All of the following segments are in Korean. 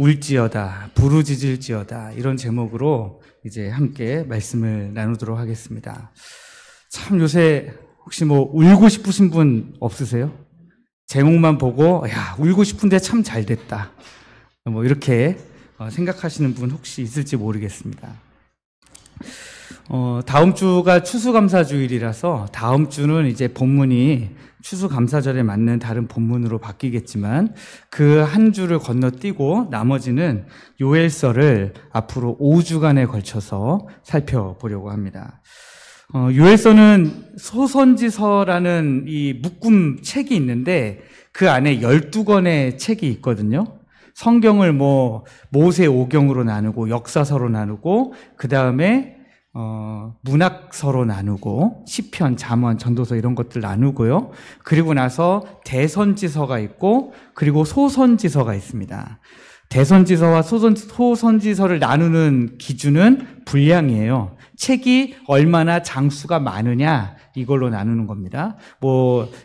울지어다, 부르짖을지어다, 이런 제목으로 이제 함께 말씀을 나누도록 하겠습니다. 참 요새 혹시 울고 싶으신 분 없으세요? 제목만 보고 야, 울고 싶은데 참 잘 됐다, 이렇게 생각하시는 분 혹시 있을지 모르겠습니다. 다음 주가 추수감사주일이라서 다음 주는 이제 본문이 추수감사절에 맞는 다른 본문으로 바뀌겠지만 그 한 주를 건너뛰고 나머지는 요엘서를 앞으로 5주간에 걸쳐서 살펴보려고 합니다. 요엘서는 소선지서라는 이 묶음 책이 있는데 그 안에 12권의 책이 있거든요. 성경을 모세 오경으로 나누고 역사서로 나누고 그 다음에 문학서로 나누고 시편, 잠언, 전도서 이런 것들 나누고요. 그리고 나서 대선지서가 있고 그리고 소선지서가 있습니다. 대선지서와 소선지서를 나누는 기준은 분량이에요. 책이 얼마나 장수가 많으냐 이걸로 나누는 겁니다.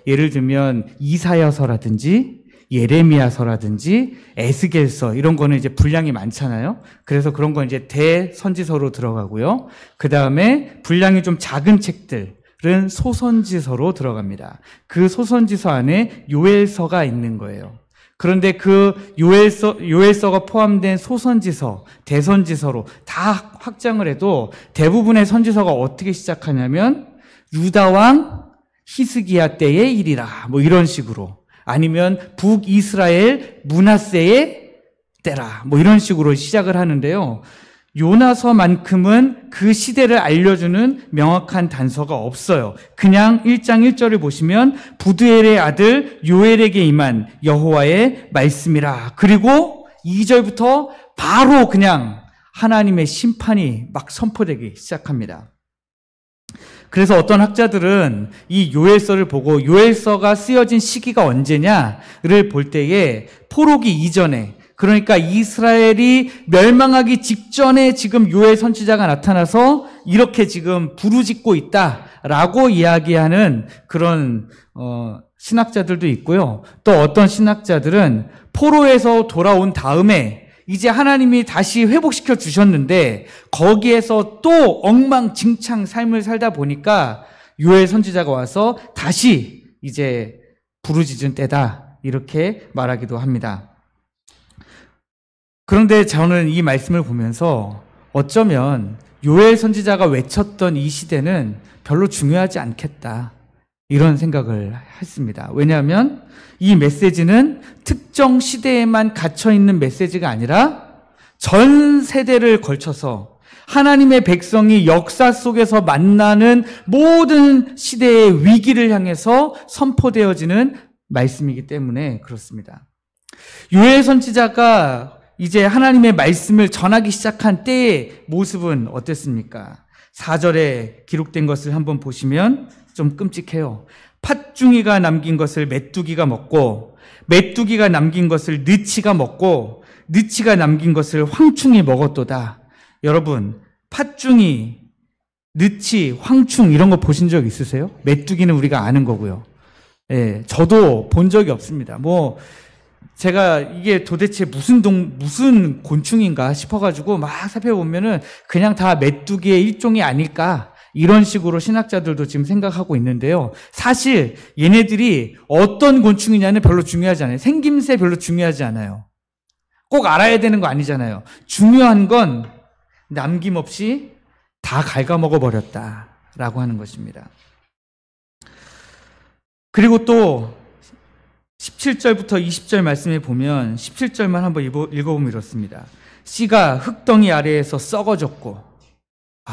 예를 들면 이사야서라든지 예레미야서라든지 에스겔서 이런 거는 이제 분량이 많잖아요. 그래서 그런 건 이제 대선지서로 들어가고요. 그 다음에 분량이 좀 작은 책들은 소선지서로 들어갑니다. 그 소선지서 안에 요엘서가 있는 거예요. 그런데 그 요엘서가 포함된 소선지서, 대선지서로 다 확장을 해도 대부분의 선지서가 어떻게 시작하냐면 유다 왕 히스기야 때의 일이라 이런 식으로, 아니면 북이스라엘 므낫세의 때라 이런 식으로 시작을 하는데요. 요나서만큼은 그 시대를 알려주는 명확한 단서가 없어요. 그냥 1장 1절을 보시면 부드엘의 아들 요엘에게 임한 여호와의 말씀이라. 그리고 2절부터 바로 그냥 하나님의 심판이 막 선포되기 시작합니다. 그래서 어떤 학자들은 이 요엘서를 보고 요엘서가 쓰여진 시기가 언제냐를 볼 때에 포로기 이전에, 그러니까 이스라엘이 멸망하기 직전에 지금 요엘 선지자가 나타나서 이렇게 지금 부르짖고 있다라고 이야기하는 그런 신학자들도 있고요. 또 어떤 신학자들은 포로에서 돌아온 다음에 이제 하나님이 다시 회복시켜 주셨는데 거기에서 또 엉망진창 삶을 살다 보니까 요엘 선지자가 와서 다시 이제 부르짖은 때다 이렇게 말하기도 합니다. 그런데 저는 이 말씀을 보면서 어쩌면 요엘 선지자가 외쳤던 이 시대는 별로 중요하지 않겠다 이런 생각을 했습니다. 왜냐하면 이 메시지는 특정 시대에만 갇혀있는 메시지가 아니라 전 세대를 걸쳐서 하나님의 백성이 역사 속에서 만나는 모든 시대의 위기를 향해서 선포되어지는 말씀이기 때문에 그렇습니다. 요엘 선지자가 이제 하나님의 말씀을 전하기 시작한 때의 모습은 어땠습니까? 4절에 기록된 것을 한번 보시면 좀 끔찍해요. 팥중이가 남긴 것을 메뚜기가 먹고 메뚜기가 남긴 것을 느치가 먹고 느치가 남긴 것을 황충이 먹었도다. 여러분, 팥중이, 느치, 황충 이런 거 보신 적 있으세요? 메뚜기는 우리가 아는 거고요. 예, 저도 본 적이 없습니다. 제가 이게 도대체 무슨 곤충인가 싶어가지고 막 살펴보면은 그냥 다 메뚜기의 일종이 아닐까 이런 식으로 신학자들도 지금 생각하고 있는데요. 사실 얘네들이 어떤 곤충이냐는 별로 중요하지 않아요. 생김새 별로 중요하지 않아요. 꼭 알아야 되는 거 아니잖아요. 중요한 건 남김없이 다 갉아먹어 버렸다라고 하는 것입니다. 그리고 또 17절부터 20절 말씀에 보면 17절만 한번 읽어보면 이렇습니다. 씨가 흙덩이 아래에서 썩어졌고,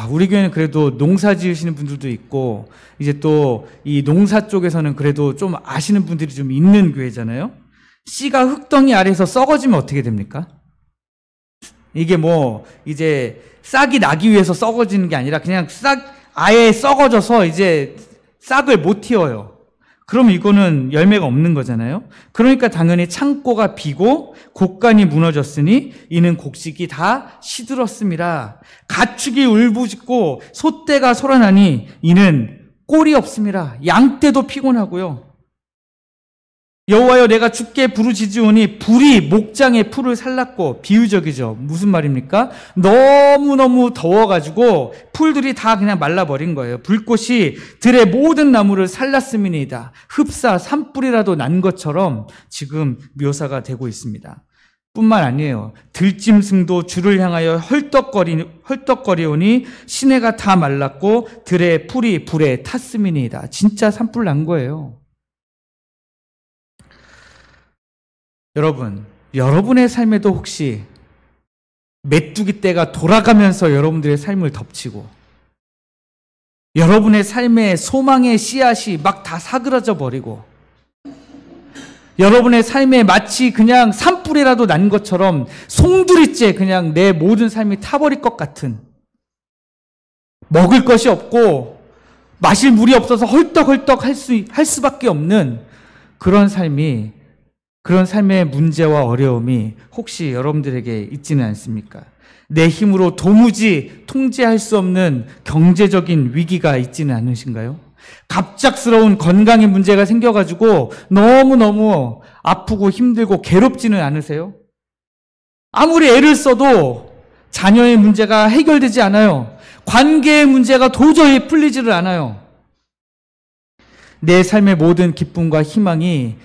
우리 교회는 그래도 농사 지으시는 분들도 있고 이제 또 이 농사 쪽에서는 그래도 좀 아시는 분들이 좀 있는 교회잖아요. 씨가 흙덩이 아래에서 썩어지면 어떻게 됩니까? 이게 이제 싹이 나기 위해서 썩어지는 게 아니라 그냥 아예 썩어져서 이제 싹을 못 틔워요. 그럼 이거는 열매가 없는 거잖아요. 그러니까 당연히 창고가 비고 곡간이 무너졌으니 이는 곡식이 다 시들었습니다. 가축이 울부짖고 소떼가 소란하니 이는 꼴이 없습니다. 양떼도 피곤하고요. 여호와여 내가 주께 부르짖으오니 불이 목장의 풀을 살랐고, 비유적이죠. 무슨 말입니까? 너무너무 더워가지고 풀들이 다 그냥 말라버린 거예요. 불꽃이 들의 모든 나무를 살랐음이니이다. 흡사 산불이라도 난 것처럼 지금 묘사가 되고 있습니다. 뿐만 아니에요. 들짐승도 주를 향하여 헐떡거리오니 시내가 다 말랐고 들의 풀이 불에 탔음이니이다. 진짜 산불 난 거예요. 여러분, 여러분의 삶에도 혹시 메뚜기 떼가 돌아가면서 여러분들의 삶을 덮치고, 여러분의 삶의 소망의 씨앗이 막 다 사그라져 버리고, 여러분의 삶에 마치 그냥 산불이라도 난 것처럼 송두리째 그냥 내 모든 삶이 타버릴 것 같은, 먹을 것이 없고 마실 물이 없어서 헐떡헐떡 할 수밖에 없는 그런 삶의 문제와 어려움이 혹시 여러분들에게 있지는 않습니까? 내 힘으로 도무지 통제할 수 없는 경제적인 위기가 있지는 않으신가요? 갑작스러운 건강의 문제가 생겨가지고 너무너무 아프고 힘들고 괴롭지는 않으세요? 아무리 애를 써도 자녀의 문제가 해결되지 않아요. 관계의 문제가 도저히 풀리지를 않아요. 내 삶의 모든 기쁨과 희망이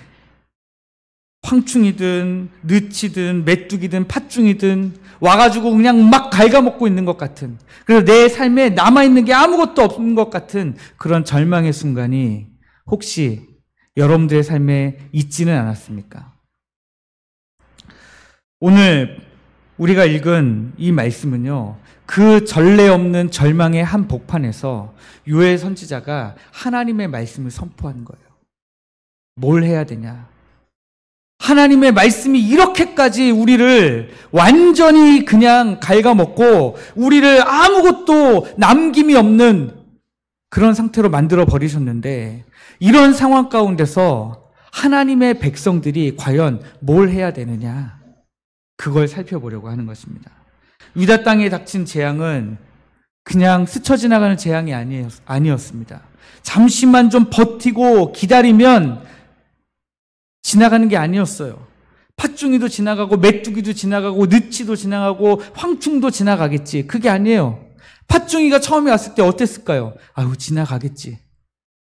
황충이든 느치든 메뚜기든 팥중이든 와가지고 그냥 막 갉아먹고 있는 것 같은, 그래서 내 삶에 남아있는 게 아무것도 없는 것 같은 그런 절망의 순간이 혹시 여러분들의 삶에 있지는 않았습니까? 오늘 우리가 읽은 이 말씀은요, 그 전례 없는 절망의 한 복판에서 요엘 선지자가 하나님의 말씀을 선포한 거예요. 뭘 해야 되냐? 하나님의 말씀이 이렇게까지 우리를 완전히 그냥 갉아먹고 우리를 아무것도 남김이 없는 그런 상태로 만들어 버리셨는데, 이런 상황 가운데서 하나님의 백성들이 과연 뭘 해야 되느냐, 그걸 살펴보려고 하는 것입니다. 유다 땅에 닥친 재앙은 그냥 스쳐 지나가는 재앙이 아니었습니다. 잠시만 좀 버티고 기다리면 지나가는 게 아니었어요. 팥중이도 지나가고 메뚜기도 지나가고 느치도 지나가고 황충도 지나가겠지. 그게 아니에요. 팥중이가 처음에 왔을 때 어땠을까요? 아유, 지나가겠지.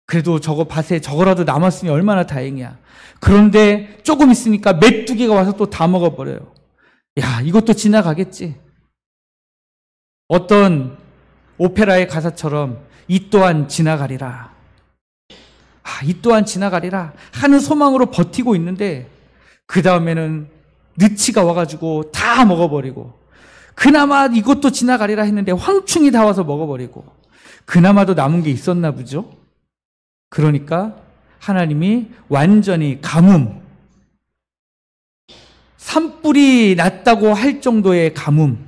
그래도 저거 밭에 저거라도 남았으니 얼마나 다행이야. 그런데 조금 있으니까 메뚜기가 와서 또 다 먹어버려요. 야, 이것도 지나가겠지. 어떤 오페라의 가사처럼 이 또한 지나가리라. 이 또한 지나가리라 하는 소망으로 버티고 있는데, 그 다음에는 느치가 와가지고 다 먹어버리고, 그나마 이것도 지나가리라 했는데 황충이 다 와서 먹어버리고, 그나마도 남은 게 있었나 보죠. 그러니까 하나님이 완전히 가뭄, 산불이 났다고 할 정도의 가뭄,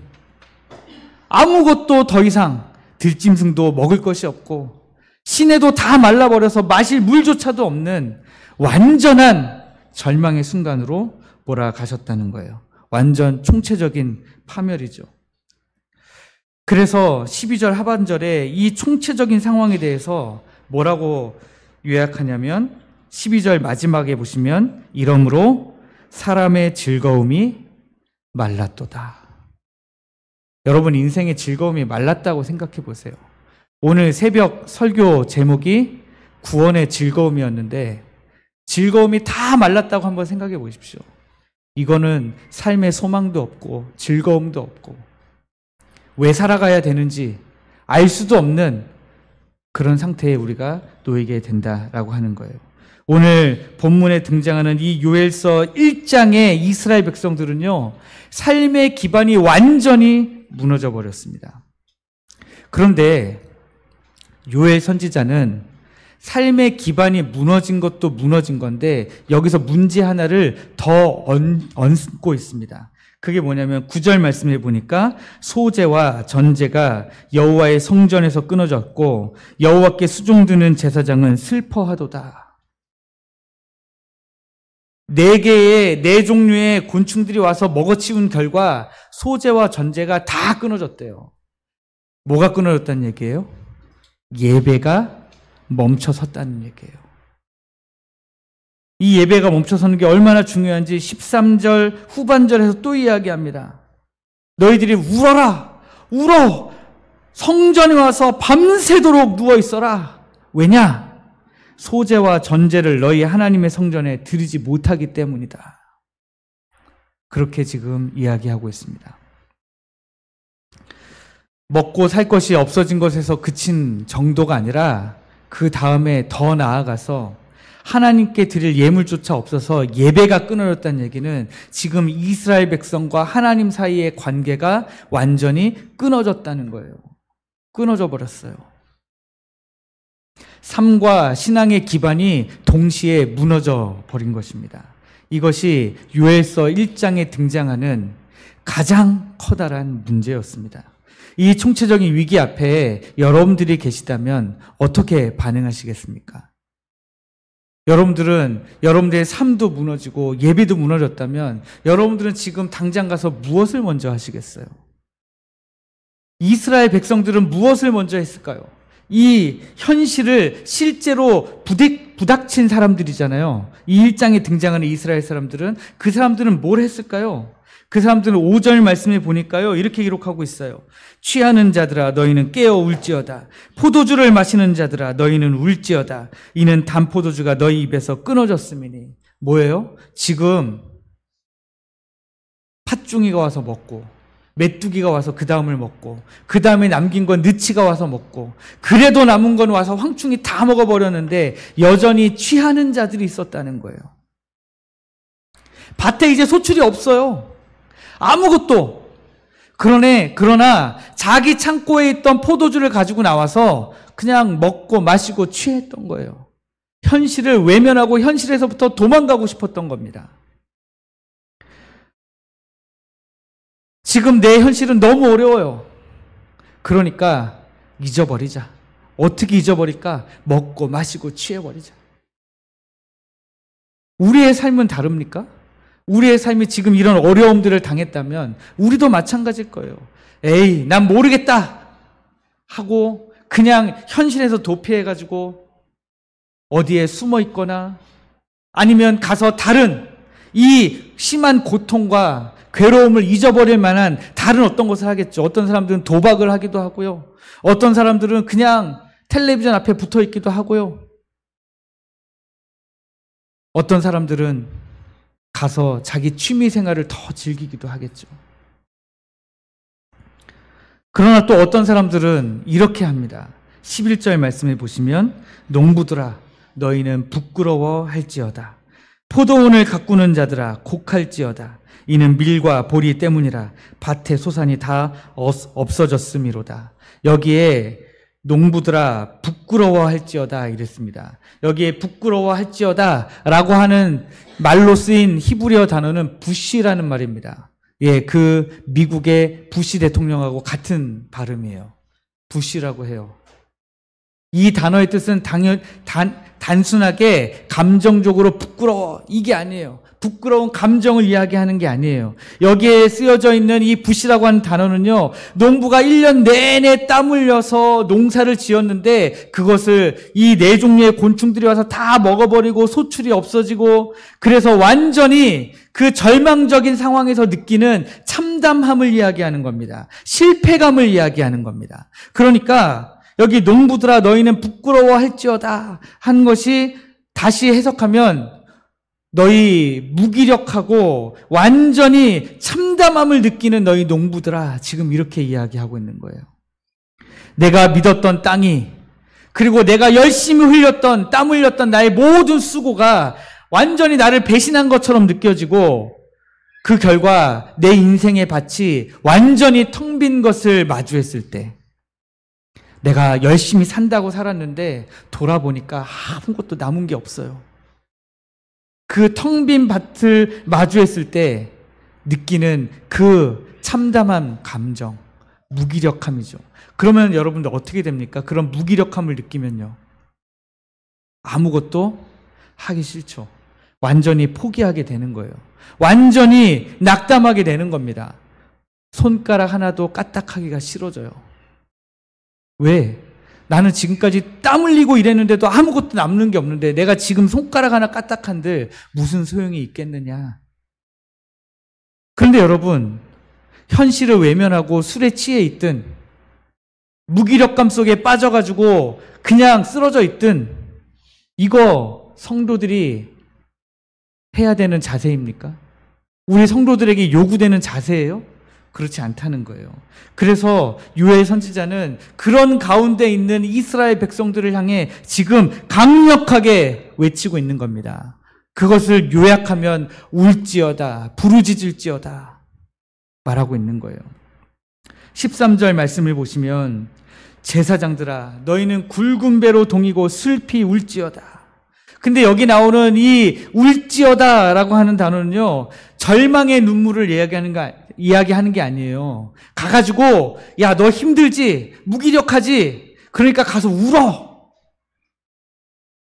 아무것도 더 이상 들짐승도 먹을 것이 없고 시내도 다 말라버려서 마실 물조차도 없는 완전한 절망의 순간으로 몰아가셨다는 거예요. 완전 총체적인 파멸이죠. 그래서 12절 하반절에 이 총체적인 상황에 대해서 뭐라고 요약하냐면, 12절 마지막에 보시면 이러므로 사람의 즐거움이 말랐도다. 여러분 인생의 즐거움이 말랐다고 생각해 보세요. 오늘 새벽 설교 제목이 구원의 즐거움이었는데 즐거움이 다 말랐다고 한번 생각해 보십시오. 이거는 삶의 소망도 없고 즐거움도 없고 왜 살아가야 되는지 알 수도 없는 그런 상태에 우리가 놓이게 된다라고 하는 거예요. 오늘 본문에 등장하는 이 요엘서 1장의 이스라엘 백성들은요, 삶의 기반이 완전히 무너져 버렸습니다. 그런데 요엘 선지자는 삶의 기반이 무너진 것도 무너진 건데 여기서 문제 하나를 더 얹고 있습니다. 그게 뭐냐면 9절 말씀해 보니까 소제와 전제가 여호와의 성전에서 끊어졌고 여호와께 수종드는 제사장은 슬퍼하도다. 4개의 4종류의 곤충들이 와서 먹어치운 결과 소제와 전제가 다 끊어졌대요. 뭐가 끊어졌다는 얘기예요? 예배가 멈춰섰다는 얘기예요. 이 예배가 멈춰서는 게 얼마나 중요한지 13절 후반절에서 또 이야기합니다. 너희들이 울어라, 울어! 성전에 와서 밤새도록 누워있어라. 왜냐? 소제와 전제를 너희 하나님의 성전에 드리지 못하기 때문이다. 그렇게 지금 이야기하고 있습니다. 먹고 살 것이 없어진 것에서 그친 정도가 아니라 그 다음에 더 나아가서 하나님께 드릴 예물조차 없어서 예배가 끊어졌다는 얘기는 지금 이스라엘 백성과 하나님 사이의 관계가 완전히 끊어졌다는 거예요. 끊어져 버렸어요. 삶과 신앙의 기반이 동시에 무너져 버린 것입니다. 이것이 요엘서 1장에 등장하는 가장 커다란 문제였습니다. 이 총체적인 위기 앞에 여러분들이 계시다면 어떻게 반응하시겠습니까? 여러분들의 삶도 무너지고 예배도 무너졌다면 여러분들은 지금 당장 가서 무엇을 먼저 하시겠어요? 이스라엘 백성들은 무엇을 먼저 했을까요? 이 현실을 실제로 부닥친 사람들이잖아요. 이 1장에 등장하는 이스라엘 사람들은, 그 사람들은 뭘 했을까요? 그 사람들은 5절 말씀에 보니까요, 이렇게 기록하고 있어요. 취하는 자들아 너희는 깨어 울지어다. 포도주를 마시는 자들아 너희는 울지어다. 이는 단포도주가 너희 입에서 끊어졌음이니. 뭐예요? 지금 팥중이가 와서 먹고, 메뚜기가 와서 그 다음을 먹고, 그 다음에 남긴 건 느치가 와서 먹고, 그래도 남은 건 와서 황충이 다 먹어버렸는데 여전히 취하는 자들이 있었다는 거예요. 밭에 이제 소출이 없어요. 아무것도. 그러나 자기 창고에 있던 포도주를 가지고 나와서 그냥 먹고 마시고 취했던 거예요. 현실을 외면하고 현실에서부터 도망가고 싶었던 겁니다. 지금 내 현실은 너무 어려워요. 그러니까 잊어버리자. 어떻게 잊어버릴까? 먹고 마시고 취해버리자. 우리의 삶은 다릅니까? 우리의 삶이 지금 이런 어려움들을 당했다면 우리도 마찬가지일 거예요. 에이, 난 모르겠다 하고 그냥 현실에서 도피해가지고 어디에 숨어 있거나 아니면 가서 다른 이 심한 고통과 괴로움을 잊어버릴 만한 다른 어떤 것을 하겠죠. 어떤 사람들은 도박을 하기도 하고요. 어떤 사람들은 그냥 텔레비전 앞에 붙어 있기도 하고요. 어떤 사람들은 가서 자기 취미 생활을 더 즐기기도 하겠죠. 그러나 또 어떤 사람들은 이렇게 합니다. 11절 말씀해 보시면 농부들아 너희는 부끄러워할지어다. 포도원을 가꾸는 자들아 곡할지어다. 이는 밀과 보리 때문이라. 밭의 소산이 다 없어졌음이로다. 여기에 농부들아 부끄러워할지어다 이랬습니다. 여기에 부끄러워할지어다 라고 하는 말로 쓰인 히브리어 단어는 부시라는 말입니다. 예, 그 미국의 부시 대통령하고 같은 발음이에요. 부시라고 해요. 이 단어의 뜻은 단순하게 감정적으로 부끄러워 이게 아니에요. 부끄러운 감정을 이야기하는 게 아니에요. 여기에 쓰여져 있는 이 부시라고 하는 단어는요, 농부가 1년 내내 땀 흘려서 농사를 지었는데 그것을 이 네 종류의 곤충들이 와서 다 먹어버리고 소출이 없어지고, 그래서 완전히 그 절망적인 상황에서 느끼는 참담함을 이야기하는 겁니다. 실패감을 이야기하는 겁니다. 그러니까 여기 농부들아 너희는 부끄러워할지어다 한 것이 다시 해석하면 너희 무기력하고 완전히 참담함을 느끼는 너희 농부들아, 지금 이렇게 이야기하고 있는 거예요. 내가 믿었던 땅이, 그리고 내가 열심히 흘렸던, 땀 흘렸던 나의 모든 수고가 완전히 나를 배신한 것처럼 느껴지고, 그 결과 내 인생의 밭이 완전히 텅 빈 것을 마주했을 때, 내가 열심히 산다고 살았는데 돌아보니까 아무것도 남은 게 없어요. 그 텅 빈 밭을 마주했을 때 느끼는 그 참담한 감정, 무기력함이죠. 그러면 여러분들 어떻게 됩니까? 그런 무기력함을 느끼면요, 아무것도 하기 싫죠. 완전히 포기하게 되는 거예요. 완전히 낙담하게 되는 겁니다. 손가락 하나도 까딱하기가 싫어져요. 왜? 나는 지금까지 땀 흘리고 일했는데도 아무것도 남는 게 없는데 내가 지금 손가락 하나 까딱한들 무슨 소용이 있겠느냐. 그런데 여러분, 현실을 외면하고 술에 취해 있든 무기력감 속에 빠져가지고 그냥 쓰러져 있든 이거 성도들이 해야 되는 자세입니까? 우리 성도들에게 요구되는 자세예요? 그렇지 않다는 거예요. 그래서 요엘 선지자는 그런 가운데 있는 이스라엘 백성들을 향해 지금 강력하게 외치고 있는 겁니다. 그것을 요약하면 울지어다, 부르짖을지어다 말하고 있는 거예요. 13절 말씀을 보시면 제사장들아 너희는 굵은 배로 동이고 슬피 울지어다. 근데 여기 나오는 이 울지어다라고 하는 단어는요, 절망의 눈물을 이야기하는 게 아니에요. 가가지고 야 너 힘들지? 무기력하지? 그러니까 가서 울어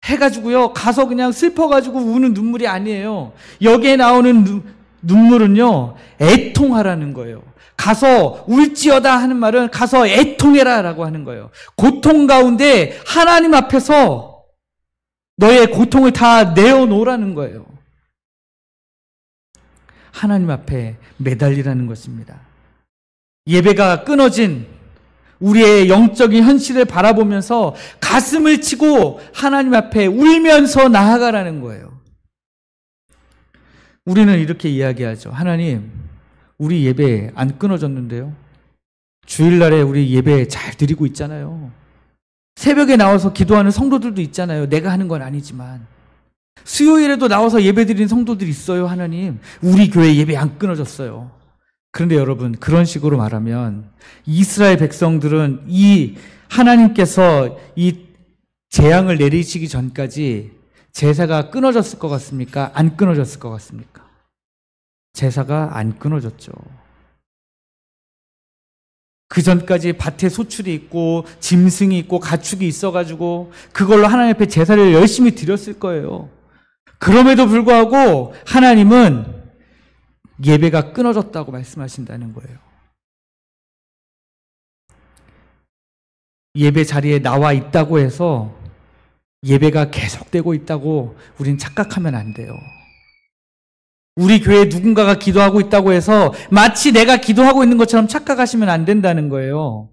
해가지고요 가서 그냥 슬퍼가지고 우는 눈물이 아니에요. 여기에 나오는 눈물은요 애통하라는 거예요. 가서 울지어다 하는 말은 가서 애통해라 라고 하는 거예요. 고통 가운데 하나님 앞에서 너의 고통을 다 내어놓으라는 거예요. 하나님 앞에 매달리라는 것입니다. 예배가 끊어진 우리의 영적인 현실을 바라보면서 가슴을 치고 하나님 앞에 울면서 나아가라는 거예요. 우리는 이렇게 이야기하죠. 하나님, 우리 예배 안 끊어졌는데요. 주일날에 우리 예배 잘 드리고 있잖아요. 새벽에 나와서 기도하는 성도들도 있잖아요. 내가 하는 건 아니지만. 수요일에도 나와서 예배 드리는 성도들이 있어요. 하나님, 우리 교회 예배 안 끊어졌어요. 그런데 여러분, 그런 식으로 말하면 이스라엘 백성들은 이 하나님께서 이 재앙을 내리시기 전까지 제사가 끊어졌을 것 같습니까? 안 끊어졌을 것 같습니까? 제사가 안 끊어졌죠. 그 전까지 밭에 소출이 있고 짐승이 있고 가축이 있어가지고 그걸로 하나님 앞에 제사를 열심히 드렸을 거예요. 그럼에도 불구하고 하나님은 예배가 끊어졌다고 말씀하신다는 거예요. 예배 자리에 나와 있다고 해서 예배가 계속되고 있다고 우린 착각하면 안 돼요. 우리 교회에 누군가가 기도하고 있다고 해서 마치 내가 기도하고 있는 것처럼 착각하시면 안 된다는 거예요.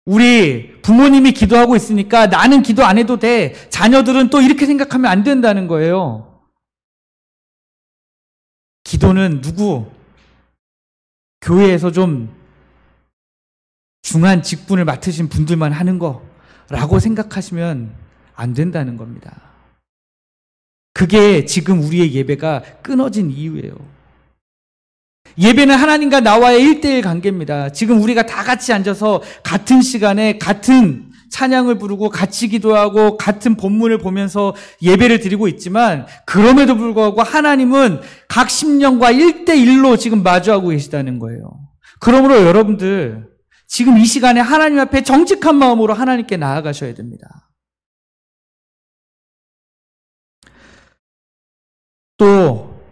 우리 부모님이 기도하고 있으니까 나는 기도 안 해도 돼. 자녀들은 또 이렇게 생각하면 안 된다는 거예요. 기도는 교회에서 좀 중한 직분을 맡으신 분들만 하는 거라고 생각하시면 안 된다는 겁니다. 그게 지금 우리의 예배가 끊어진 이유예요. 예배는 하나님과 나와의 1:1 관계입니다. 지금 우리가 다 같이 앉아서 같은 시간에 같은 찬양을 부르고 같이 기도하고 같은 본문을 보면서 예배를 드리고 있지만 그럼에도 불구하고 하나님은 각 심령과 1:1로 지금 마주하고 계시다는 거예요. 그러므로 여러분들 지금 이 시간에 하나님 앞에 정직한 마음으로 하나님께 나아가셔야 됩니다. 또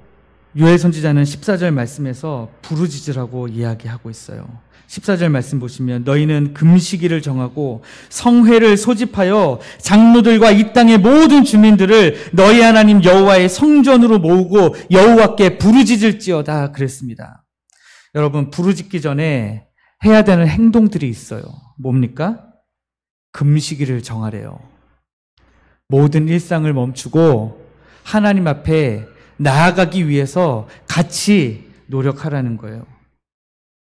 요엘 선지자는 14절 말씀에서 부르짖으라고 이야기하고 있어요. 14절 말씀 보시면 너희는 금식일을 정하고 성회를 소집하여 장로들과 이 땅의 모든 주민들을 너희 하나님 여호와의 성전으로 모으고 여호와께 부르짖을지어다 그랬습니다. 여러분, 부르짖기 전에 해야 되는 행동들이 있어요. 뭡니까? 금식일을 정하래요. 모든 일상을 멈추고 하나님 앞에 나아가기 위해서 같이 노력하라는 거예요.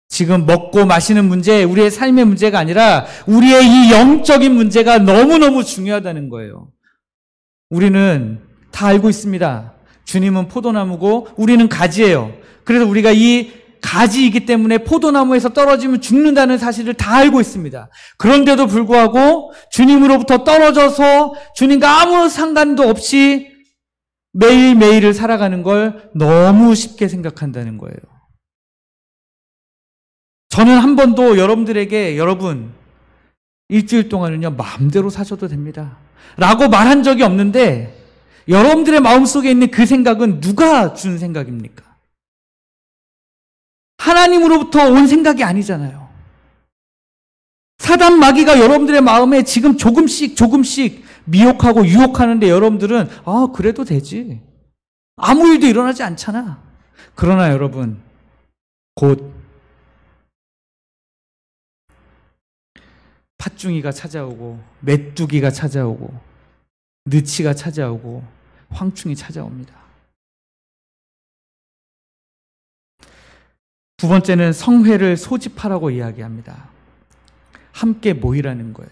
지금 먹고 마시는 문제, 우리의 삶의 문제가 아니라 우리의 이 영적인 문제가 너무너무 중요하다는 거예요. 우리는 다 알고 있습니다. 주님은 포도나무고 우리는 가지예요. 그래서 우리가 이 가지이기 때문에 포도나무에서 떨어지면 죽는다는 사실을 다 알고 있습니다. 그런데도 불구하고 주님으로부터 떨어져서 주님과 아무 상관도 없이 매일매일을 살아가는 걸 너무 쉽게 생각한다는 거예요. 저는 한 번도 여러분들에게 여러분 일주일 동안은요 마음대로 사셔도 됩니다 라고 말한 적이 없는데 여러분들의 마음속에 있는 그 생각은 누가 준 생각입니까? 하나님으로부터 온 생각이 아니잖아요. 사단 마귀가 여러분들의 마음에 지금 조금씩 미혹하고 유혹하는데 여러분들은 그래도 되지. 아무 일도 일어나지 않잖아. 그러나 여러분, 곧 팥중이가 찾아오고 메뚜기가 찾아오고 느치가 찾아오고 황충이 찾아옵니다. 두 번째는 성회를 소집하라고 이야기합니다. 함께 모이라는 거예요.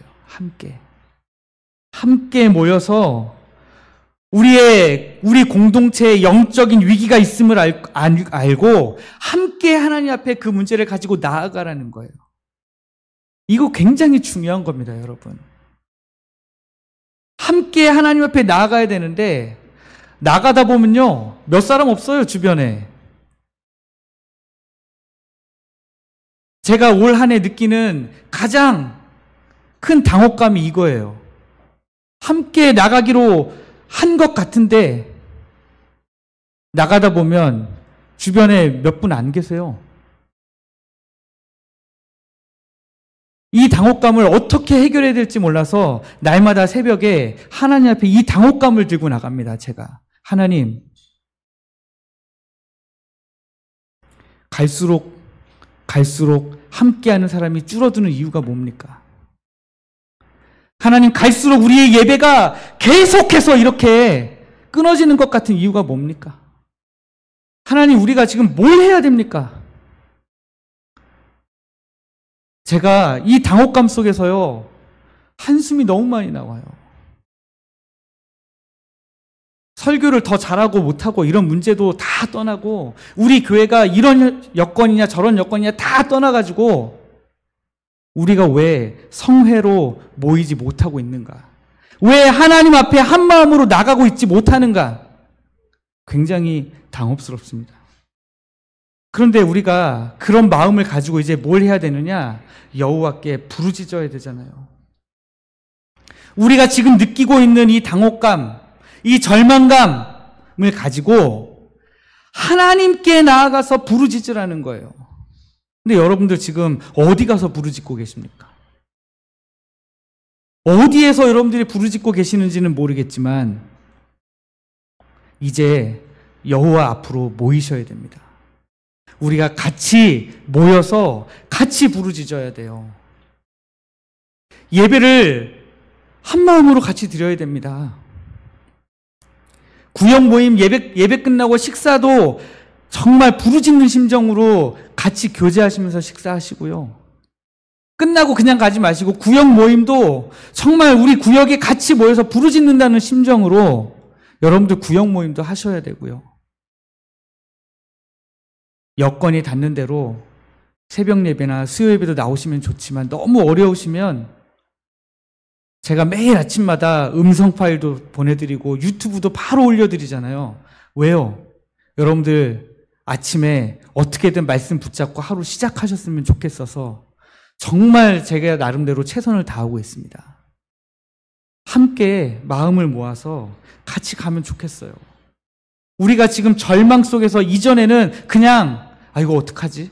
함께 모여서 우리 공동체에 영적인 위기가 있음을 알고 함께 하나님 앞에 그 문제를 가지고 나아가라는 거예요. 이거 굉장히 중요한 겁니다, 여러분. 함께 하나님 앞에 나아가야 되는데 나가다 보면요, 몇 사람 없어요, 주변에. 제가 올 한 해 느끼는 가장 큰 당혹감이 이거예요. 함께 나가기로 한 것 같은데 나가다 보면 주변에 몇 분 안 계세요. 이 당혹감을 어떻게 해결해야 될지 몰라서 날마다 새벽에 하나님 앞에 이 당혹감을 들고 나갑니다. 제가 하나님, 갈수록 함께하는 사람이 줄어드는 이유가 뭡니까? 하나님, 갈수록 우리의 예배가 계속해서 이렇게 끊어지는 것 같은 이유가 뭡니까? 하나님, 우리가 지금 뭘 해야 됩니까? 제가 이 당혹감 속에서요, 한숨이 너무 많이 나와요. 설교를 더 잘하고 못하고 이런 문제도 다 떠나고 우리 교회가 이런 여건이냐 저런 여건이냐 다 떠나가지고 우리가 왜 성회로 모이지 못하고 있는가? 왜 하나님 앞에 한 마음으로 나가고 있지 못하는가? 굉장히 당혹스럽습니다. 그런데 우리가 그런 마음을 가지고 이제 뭘 해야 되느냐? 여호와께 부르짖어야 되잖아요. 우리가 지금 느끼고 있는 이 당혹감, 이 절망감을 가지고 하나님께 나아가서 부르짖으라는 거예요. 근데 여러분들 지금 어디 가서 부르짖고 계십니까? 어디에서 여러분들이 부르짖고 계시는지는 모르겠지만 이제 여호와 앞으로 모이셔야 됩니다. 우리가 같이 모여서 같이 부르짖어야 돼요. 예배를 한 마음으로 같이 드려야 됩니다. 구역 모임 예배 끝나고 식사도 정말 부르짖는 심정으로 같이 교제하시면서 식사하시고요. 끝나고 그냥 가지 마시고 구역 모임도 정말 우리 구역에 같이 모여서 부르짖는다는 심정으로 여러분들 구역 모임도 하셔야 되고요. 여건이 닿는 대로 새벽 예배나 수요 예배도 나오시면 좋지만 너무 어려우시면 제가 매일 아침마다 음성 파일도 보내드리고 유튜브도 바로 올려드리잖아요. 왜요? 여러분들 아침에 어떻게든 말씀 붙잡고 하루 시작하셨으면 좋겠어서 정말 제가 나름대로 최선을 다하고 있습니다. 함께 마음을 모아서 같이 가면 좋겠어요. 우리가 지금 절망 속에서 이전에는 그냥 이거 어떡하지?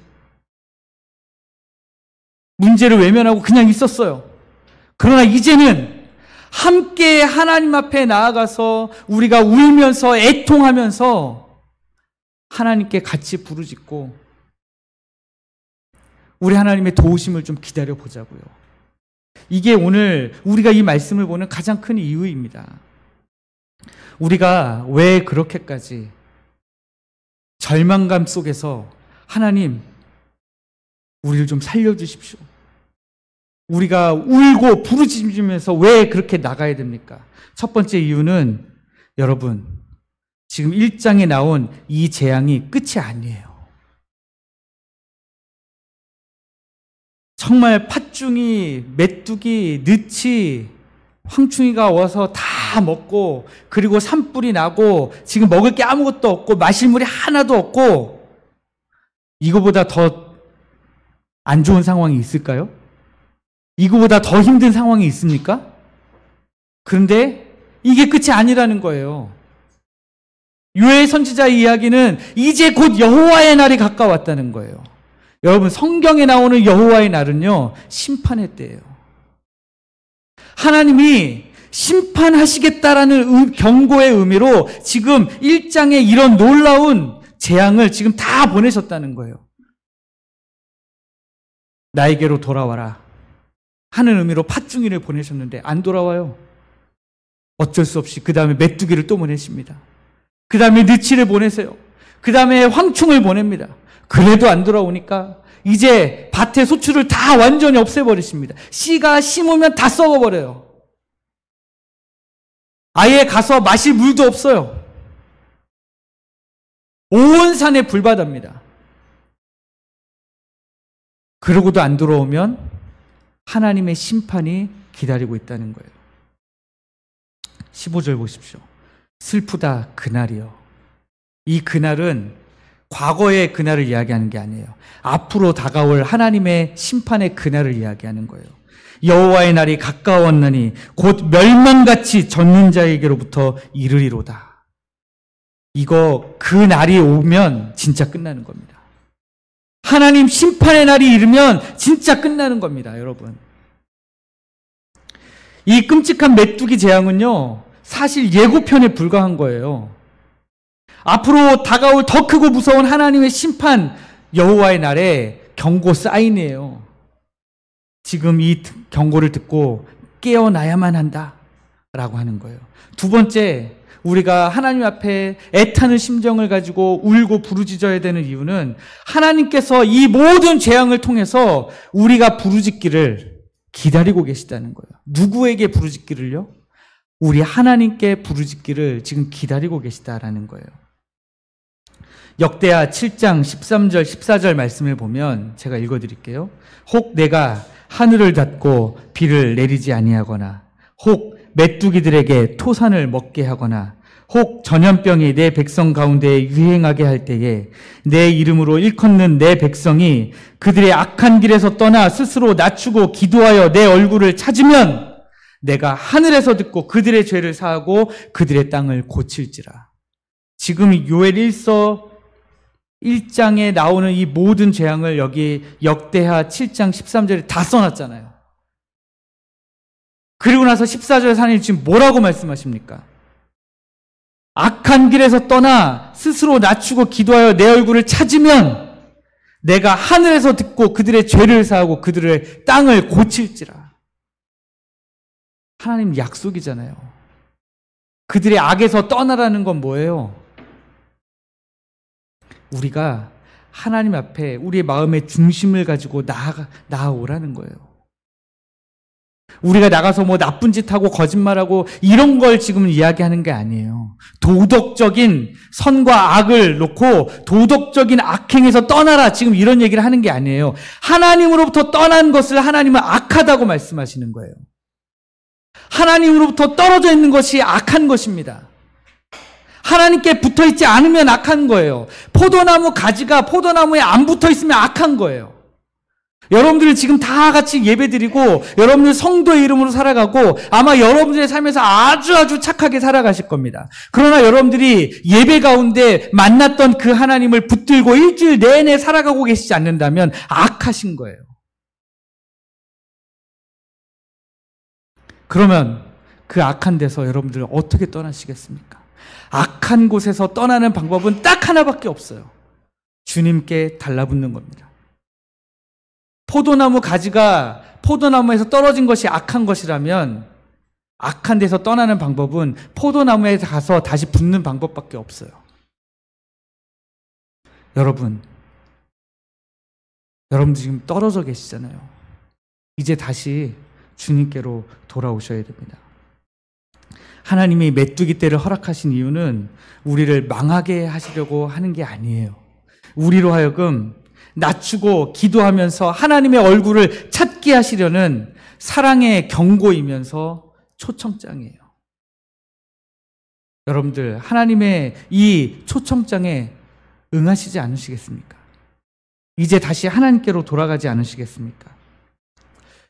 문제를 외면하고 그냥 있었어요. 그러나 이제는 함께 하나님 앞에 나아가서 우리가 울면서 애통하면서 하나님께 같이 부르짖고 우리 하나님의 도우심을 좀 기다려 보자고요. 이게 오늘 우리가 이 말씀을 보는 가장 큰 이유입니다. 우리가 왜 그렇게까지 절망감 속에서 하나님, 우리를 좀 살려주십시오. 우리가 울고 부르짖으면서 왜 그렇게 나가야 됩니까? 첫 번째 이유는 여러분, 지금 1장에 나온 이 재앙이 끝이 아니에요. 정말 팥중이, 메뚜기, 느치, 황충이가 와서 다 먹고 그리고 산불이 나고 지금 먹을 게 아무것도 없고 마실 물이 하나도 없고 이거보다 더 안 좋은 상황이 있을까요? 이거보다 더 힘든 상황이 있습니까? 그런데 이게 끝이 아니라는 거예요. 요엘 선지자의 이야기는 이제 곧 여호와의 날이 가까웠다는 거예요. 여러분, 성경에 나오는 여호와의 날은요, 심판의 때예요. 하나님이 심판하시겠다라는 경고의 의미로 지금 1장에 이런 놀라운 재앙을 지금 다 보내셨다는 거예요. 나에게로 돌아와라 하는 의미로 팥중이를 보내셨는데 안 돌아와요. 어쩔 수 없이 그 다음에 메뚜기를 또 보내십니다. 그 다음에 느치를 보내세요. 그 다음에 황충을 보냅니다. 그래도 안 돌아오니까 이제 밭의 소출을 다 완전히 없애버리십니다. 씨가 심으면 다 썩어버려요. 아예 가서 마실 물도 없어요. 온 산에 불바다입니다. 그러고도 안 돌아오면 하나님의 심판이 기다리고 있다는 거예요. 15절 보십시오. 슬프다 그날이요. 이 그날은 과거의 그날을 이야기하는 게 아니에요. 앞으로 다가올 하나님의 심판의 그날을 이야기하는 거예요. 여호와의 날이 가까웠나니 곧 멸망같이 젖는 자에게로부터 이르리로다. 이거 그 날이 오면 진짜 끝나는 겁니다. 하나님 심판의 날이 이르면 진짜 끝나는 겁니다, 여러분. 이 끔찍한 메뚜기 재앙은요, 사실 예고편에 불과한 거예요. 앞으로 다가올 더 크고 무서운 하나님의 심판, 여호와의 날에 경고 사인이에요. 지금 이 경고를 듣고 깨어나야만 한다라고 하는 거예요. 두 번째, 우리가 하나님 앞에 애타는 심정을 가지고 울고 부르짖어야 되는 이유는 하나님께서 이 모든 재앙을 통해서 우리가 부르짖기를 기다리고 계시다는 거예요. 누구에게 부르짖기를요? 우리 하나님께 부르짖기를 지금 기다리고 계시다라는 거예요. 역대하 7장 13절 14절 말씀을 보면 제가 읽어드릴게요. 혹 내가 하늘을 닫고 비를 내리지 아니하거나 혹 메뚜기들에게 토산을 먹게 하거나 혹 전염병이 내 백성 가운데 유행하게 할 때에 내 이름으로 일컫는 내 백성이 그들의 악한 길에서 떠나 스스로 낮추고 기도하여 내 얼굴을 찾으면 내가 하늘에서 듣고 그들의 죄를 사하고 그들의 땅을 고칠지라. 지금 요엘 1장에 나오는 이 모든 재앙을 여기 역대하 7장 13절에 다 써놨잖아요. 그리고 나서 14절에 하나님 지금 뭐라고 말씀하십니까? 악한 길에서 떠나 스스로 낮추고 기도하여 내 얼굴을 찾으면 내가 하늘에서 듣고 그들의 죄를 사하고 그들의 땅을 고칠지라. 하나님 약속이잖아요. 그들의 악에서 떠나라는 건 뭐예요? 우리가 하나님 앞에 우리의 마음의 중심을 가지고 나아오라는 거예요. 우리가 나가서 뭐 나쁜 짓 하고 거짓말하고 이런 걸 지금 이야기하는 게 아니에요. 도덕적인 선과 악을 놓고 도덕적인 악행에서 떠나라, 지금 이런 얘기를 하는 게 아니에요. 하나님으로부터 떠난 것을 하나님은 악하다고 말씀하시는 거예요. 하나님으로부터 떨어져 있는 것이 악한 것입니다. 하나님께 붙어 있지 않으면 악한 거예요. 포도나무 가지가 포도나무에 안 붙어 있으면 악한 거예요. 여러분들 지금 다 같이 예배드리고 여러분들 성도의 이름으로 살아가고 아마 여러분들의 삶에서 아주 착하게 살아가실 겁니다. 그러나 여러분들이 예배 가운데 만났던 그 하나님을 붙들고 일주일 내내 살아가고 계시지 않는다면 악하신 거예요. 그러면 그 악한 데서 여러분들 어떻게 떠나시겠습니까? 악한 곳에서 떠나는 방법은 딱 하나밖에 없어요. 주님께 달라붙는 겁니다. 포도나무 가지가 포도나무에서 떨어진 것이 악한 것이라면 악한 데서 떠나는 방법은 포도나무에 가서 다시 붙는 방법밖에 없어요. 여러분들 지금 떨어져 계시잖아요. 이제 다시 주님께로 돌아오셔야 됩니다. 하나님이 메뚜기 떼를 허락하신 이유는 우리를 망하게 하시려고 하는 게 아니에요. 우리로 하여금 낮추고 기도하면서 하나님의 얼굴을 찾게 하시려는 사랑의 경고이면서 초청장이에요. 여러분들 하나님의 이 초청장에 응하시지 않으시겠습니까? 이제 다시 하나님께로 돌아가지 않으시겠습니까?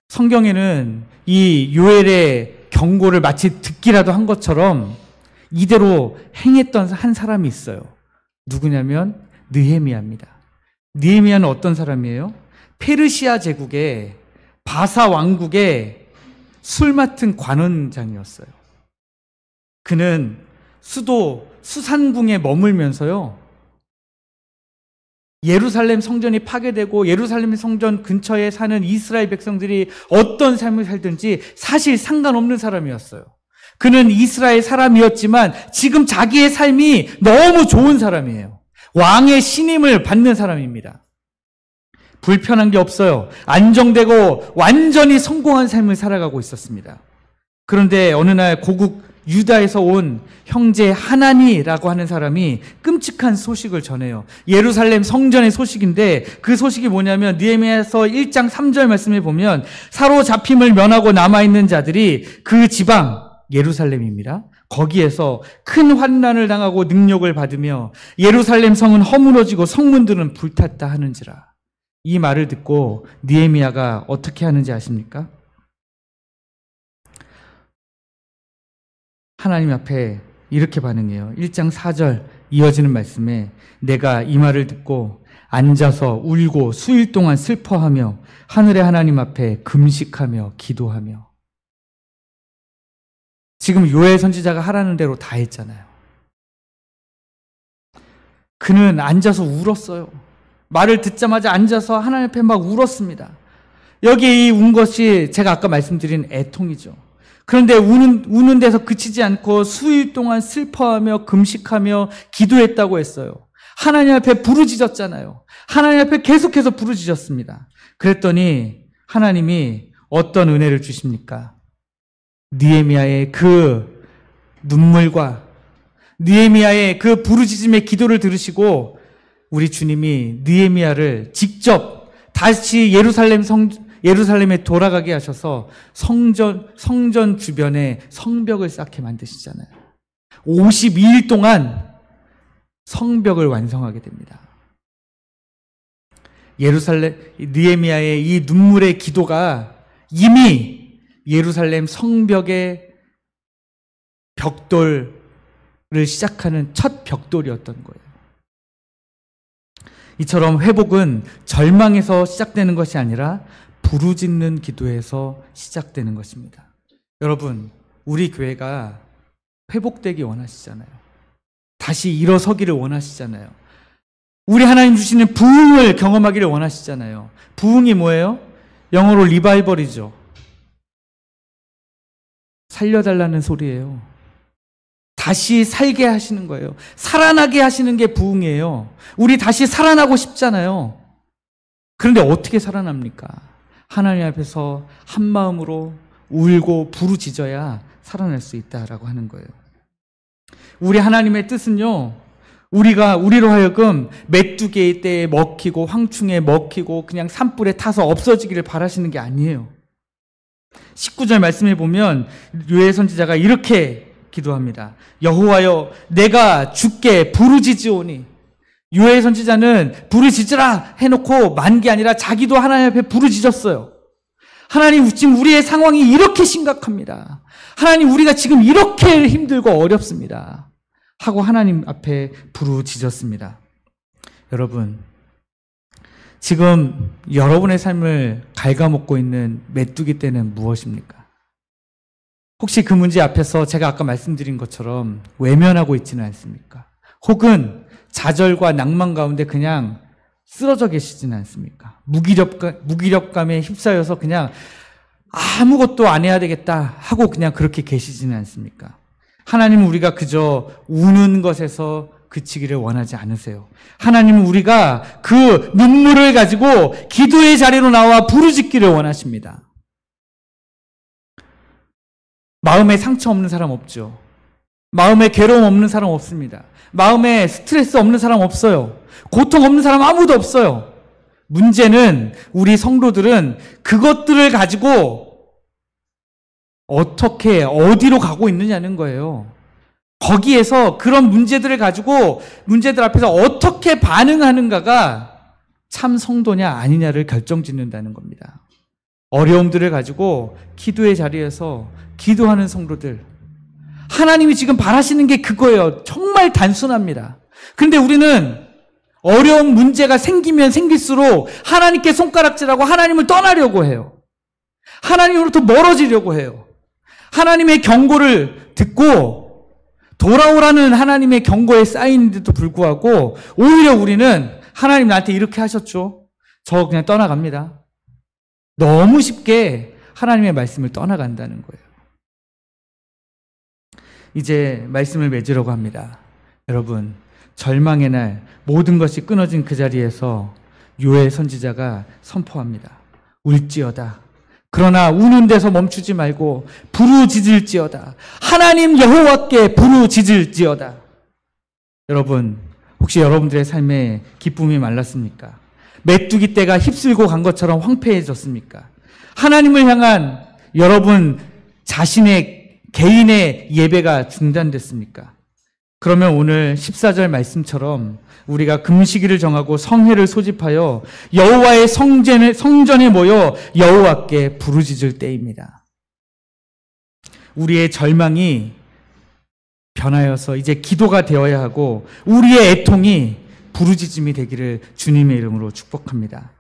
성경에는 이 요엘의 경고를 마치 듣기라도 한 것처럼 이대로 행했던 한 사람이 있어요. 누구냐면 느헤미야입니다. 느헤미야는 어떤 사람이에요? 페르시아 제국의 바사 왕국의 술 맡은 관원장이었어요. 그는 수도 수산궁에 머물면서요, 예루살렘 성전이 파괴되고 예루살렘 성전 근처에 사는 이스라엘 백성들이 어떤 삶을 살든지 사실 상관없는 사람이었어요. 그는 이스라엘 사람이었지만 지금 자기의 삶이 너무 좋은 사람이에요. 왕의 신임을 받는 사람입니다. 불편한 게 없어요. 안정되고 완전히 성공한 삶을 살아가고 있었습니다. 그런데 어느 날 고국 유다에서 온 형제 하나니라고 하는 사람이 끔찍한 소식을 전해요. 예루살렘 성전의 소식인데 그 소식이 뭐냐면 느헤미야서 1장 3절 말씀에 보면 사로잡힘을 면하고 남아있는 자들이 그 지방 예루살렘입니다. 거기에서 큰 환난을 당하고 능력을 받으며 예루살렘 성은 허물어지고 성문들은 불탔다 하는지라. 이 말을 듣고 느헤미야가 어떻게 하는지 아십니까? 하나님 앞에 이렇게 반응해요. 1장 4절 이어지는 말씀에 내가 이 말을 듣고 앉아서 울고 수일 동안 슬퍼하며 하늘의 하나님 앞에 금식하며 기도하며. 지금 요엘 선지자가 하라는 대로 다 했잖아요. 그는 앉아서 울었어요. 말을 듣자마자 앉아서 하나님 앞에 막 울었습니다. 여기 이 운 것이 제가 아까 말씀드린 애통이죠. 그런데 우는 데서 그치지 않고 수일 동안 슬퍼하며 금식하며 기도했다고 했어요. 하나님 앞에 부르짖었잖아요. 하나님 앞에 계속해서 부르짖었습니다. 그랬더니 하나님이 어떤 은혜를 주십니까? 느헤미야의 그 눈물과 느헤미야의 그 부르짖음의 기도를 들으시고 우리 주님이 느헤미야를 직접 다시 예루살렘에 돌아가게 하셔서 성전 주변에 성벽을 쌓게 만드시잖아요. 52일 동안 성벽을 완성하게 됩니다. 느헤미야의 이 눈물의 기도가 이미 예루살렘 성벽의 벽돌을 시작하는 첫 벽돌이었던 거예요. 이처럼 회복은 절망에서 시작되는 것이 아니라 부르짖는 기도에서 시작되는 것입니다. 여러분, 우리 교회가 회복되기 원하시잖아요. 다시 일어서기를 원하시잖아요. 우리 하나님 주시는 부흥을 경험하기를 원하시잖아요. 부흥이 뭐예요? 영어로 리바이벌이죠. 살려달라는 소리예요. 다시 살게 하시는 거예요. 살아나게 하시는 게 부흥이에요. 우리 다시 살아나고 싶잖아요. 그런데 어떻게 살아납니까? 하나님 앞에서 한 마음으로 울고 부르짖어야 살아날 수 있다라고 하는 거예요. 우리 하나님의 뜻은요, 우리로 하여금 메뚜기의 떼에 먹히고 황충에 먹히고 그냥 산불에 타서 없어지기를 바라시는 게 아니에요. 19절 말씀해 보면 요엘 선지자가 이렇게 기도합니다. 여호와여, 내가 주께 부르짖으오니. 요엘 선지자는 부르짖으라 해놓고 만 게 아니라 자기도 하나님 앞에 부르짖었어요. 하나님, 지금 우리의 상황이 이렇게 심각합니다. 하나님, 우리가 지금 이렇게 힘들고 어렵습니다. 하고 하나님 앞에 부르짖었습니다. 여러분, 지금 여러분의 삶을 갉아먹고 있는 메뚜기 떼는 무엇입니까? 혹시 그 문제 앞에서 제가 아까 말씀드린 것처럼 외면하고 있지는 않습니까? 혹은 좌절과 낭만 가운데 그냥 쓰러져 계시지는 않습니까? 무기력감에 휩싸여서 그냥 아무것도 안 해야 되겠다 하고 그냥 그렇게 계시지는 않습니까? 하나님은 우리가 그저 우는 것에서 그치기를 원하지 않으세요. 하나님은 우리가 그 눈물을 가지고 기도의 자리로 나와 부르짖기를 원하십니다. 마음에 상처 없는 사람 없죠. 마음에 괴로움 없는 사람 없습니다. 마음에 스트레스 없는 사람 없어요. 고통 없는 사람 아무도 없어요. 문제는 우리 성도들은 그것들을 가지고 어디로 가고 있느냐는 거예요. 거기에서 그런 문제들을 가지고 문제들 앞에서 어떻게 반응하는가가 참 성도냐 아니냐를 결정짓는다는 겁니다. 어려움들을 가지고 기도의 자리에서 기도하는 성도들, 하나님이 지금 바라시는 게 그거예요. 정말 단순합니다. 근데 우리는 어려운 문제가 생기면 생길수록 하나님께 손가락질하고 하나님을 떠나려고 해요. 하나님으로부터 멀어지려고 해요. 하나님의 경고를 듣고 돌아오라는 하나님의 경고에 쌓이는데도 불구하고 오히려 우리는 하나님 나한테 이렇게 하셨죠. 저 그냥 떠나갑니다. 너무 쉽게 하나님의 말씀을 떠나간다는 거예요. 이제 말씀을 맺으려고 합니다. 여러분, 절망의 날 모든 것이 끊어진 그 자리에서 요엘 선지자가 선포합니다. 울지어다. 그러나 우는 데서 멈추지 말고 부르짖을지어다. 하나님 여호와께 부르짖을지어다. 여러분, 혹시 여러분들의 삶에 기쁨이 말랐습니까? 메뚜기 떼가 휩쓸고 간 것처럼 황폐해졌습니까? 하나님을 향한 여러분 자신의 개인의 예배가 중단됐습니까? 그러면 오늘 14절 말씀처럼 우리가 금식일을 정하고 성회를 소집하여 여호와의 성전에 모여 여호와께 부르짖을 때입니다. 우리의 절망이 변하여서 이제 기도가 되어야 하고 우리의 애통이 부르짖음이 되기를 주님의 이름으로 축복합니다.